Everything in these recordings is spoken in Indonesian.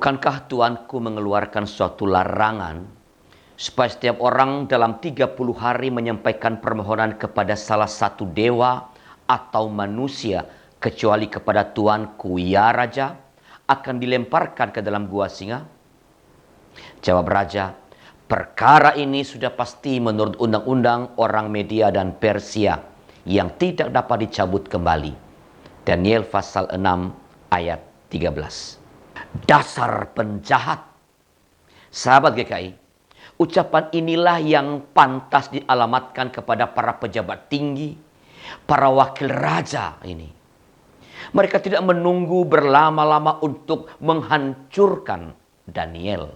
Bukankah Tuanku mengeluarkan suatu larangan supaya setiap orang dalam 30 hari menyampaikan permohonan kepada salah satu dewa atau manusia kecuali kepada Tuanku, ya Raja, akan dilemparkan ke dalam gua singa? Jawab Raja, perkara ini sudah pasti menurut undang-undang orang Media dan Persia yang tidak dapat dicabut kembali. Daniel pasal 6 ayat 13. Dasar penjahat. Sahabat GKI, ucapan inilah yang pantas dialamatkan kepada para pejabat tinggi, para wakil raja ini. Mereka tidak menunggu berlama-lama untuk menghancurkan Daniel.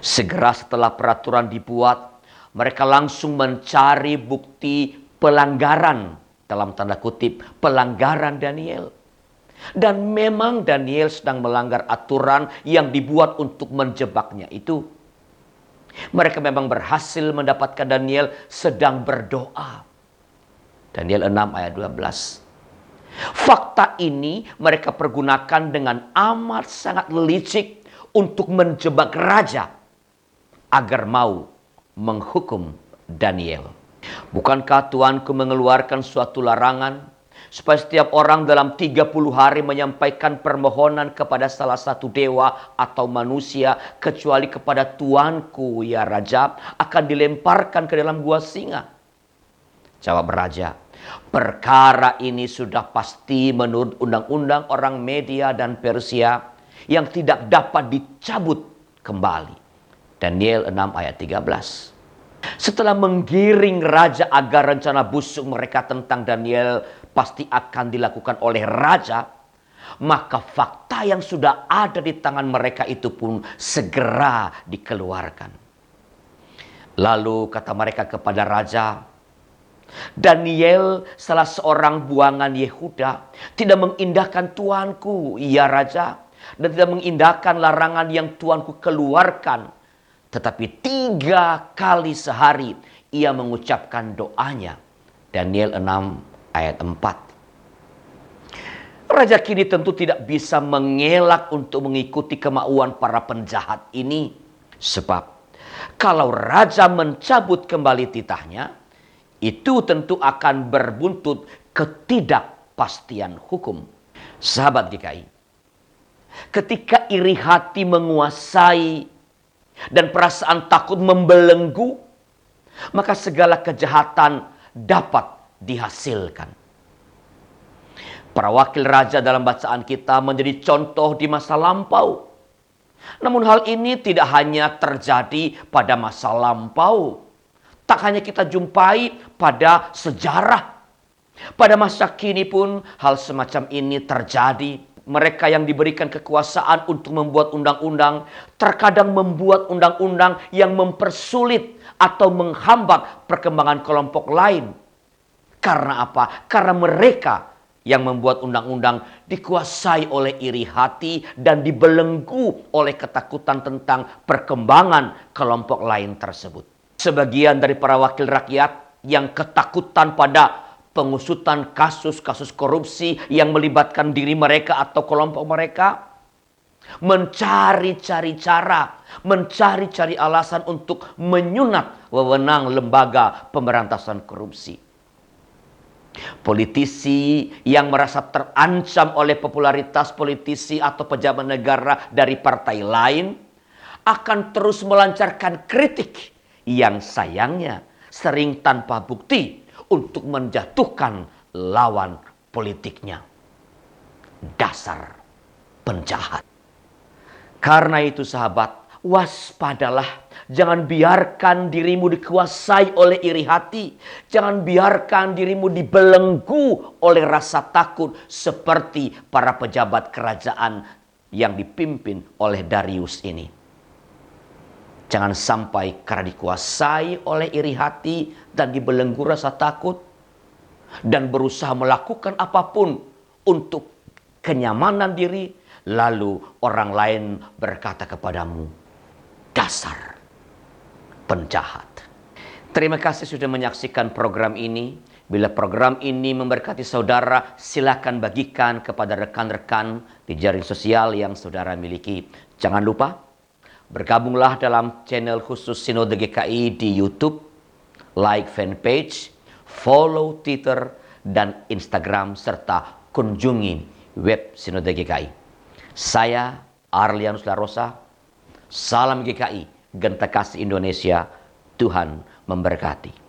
Segera setelah peraturan dibuat, mereka langsung mencari bukti pelanggaran, dalam tanda kutip, pelanggaran Daniel. Dan memang Daniel sedang melanggar aturan yang dibuat untuk menjebaknya itu. Mereka memang berhasil mendapatkan Daniel sedang berdoa. Daniel 6 ayat 12. Fakta ini mereka pergunakan dengan amat sangat licik untuk menjebak raja agar mau menghukum Daniel. Bukankah Tuanku mengeluarkan suatu larangan supaya setiap orang dalam 30 hari menyampaikan permohonan kepada salah satu dewa atau manusia kecuali kepada Tuanku, ya Raja, akan dilemparkan ke dalam gua singa? Jawab Raja, perkara ini sudah pasti menurut undang-undang orang Media dan Persia yang tidak dapat dicabut kembali. Daniel 6 ayat 13. Setelah menggiring raja agar rencana busuk mereka tentang Daniel pasti akan dilakukan oleh raja, maka fakta yang sudah ada di tangan mereka itu pun segera dikeluarkan. Lalu kata mereka kepada raja, Daniel, salah seorang buangan Yehuda, tidak mengindahkan Tuanku, ya Raja, dan tidak mengindahkan larangan yang Tuanku keluarkan. Tetapi 3 kali sehari ia mengucapkan doanya. Daniel 6 ayat 4. Raja kini tentu tidak bisa mengelak untuk mengikuti kemauan para penjahat ini. Sebab kalau raja mencabut kembali titahnya, itu tentu akan berbuntut ketidakpastian hukum. Sahabat GKI, ketika iri hati menguasai dan perasaan takut membelenggu, maka segala kejahatan dapat dihasilkan. Para wakil raja dalam bacaan kita menjadi contoh di masa lampau. Namun hal ini tidak hanya terjadi pada masa lampau. Tak hanya kita jumpai pada sejarah. Pada masa kini pun hal semacam ini terjadi. Mereka yang diberikan kekuasaan untuk membuat undang-undang terkadang membuat undang-undang yang mempersulit atau menghambat perkembangan kelompok lain. Karena apa? Karena mereka yang membuat undang-undang dikuasai oleh iri hati dan dibelenggu oleh ketakutan tentang perkembangan kelompok lain tersebut. Sebagian dari para wakil rakyat yang ketakutan pada pengusutan kasus-kasus korupsi yang melibatkan diri mereka atau kelompok mereka, mencari-cari cara, mencari-cari alasan untuk menyunat wewenang lembaga pemberantasan korupsi. Politisi yang merasa terancam oleh popularitas politisi atau pejabat negara dari partai lain akan terus melancarkan kritik yang sayangnya sering tanpa bukti untuk menjatuhkan lawan politiknya. Dasar penjahat. Karena itu sahabat, waspadalah. Jangan biarkan dirimu dikuasai oleh iri hati. Jangan biarkan dirimu dibelenggu oleh rasa takut seperti para pejabat kerajaan yang dipimpin oleh Darius ini. Jangan sampai karena dikuasai oleh iri hati dan dibelenggu rasa takut dan berusaha melakukan apapun untuk kenyamanan diri, lalu orang lain berkata kepadamu, dasar penjahat. Terima kasih sudah menyaksikan program ini. Bila program ini memberkati saudara, silakan bagikan kepada rekan-rekan di jaring sosial yang saudara miliki. Jangan lupa, bergabunglah dalam channel khusus Sinode GKI di YouTube, like fanpage, follow Twitter dan Instagram, serta kunjungi web Sinode GKI. Saya Arlianus Larosa, salam GKI, Genta Kasih Indonesia, Tuhan memberkati.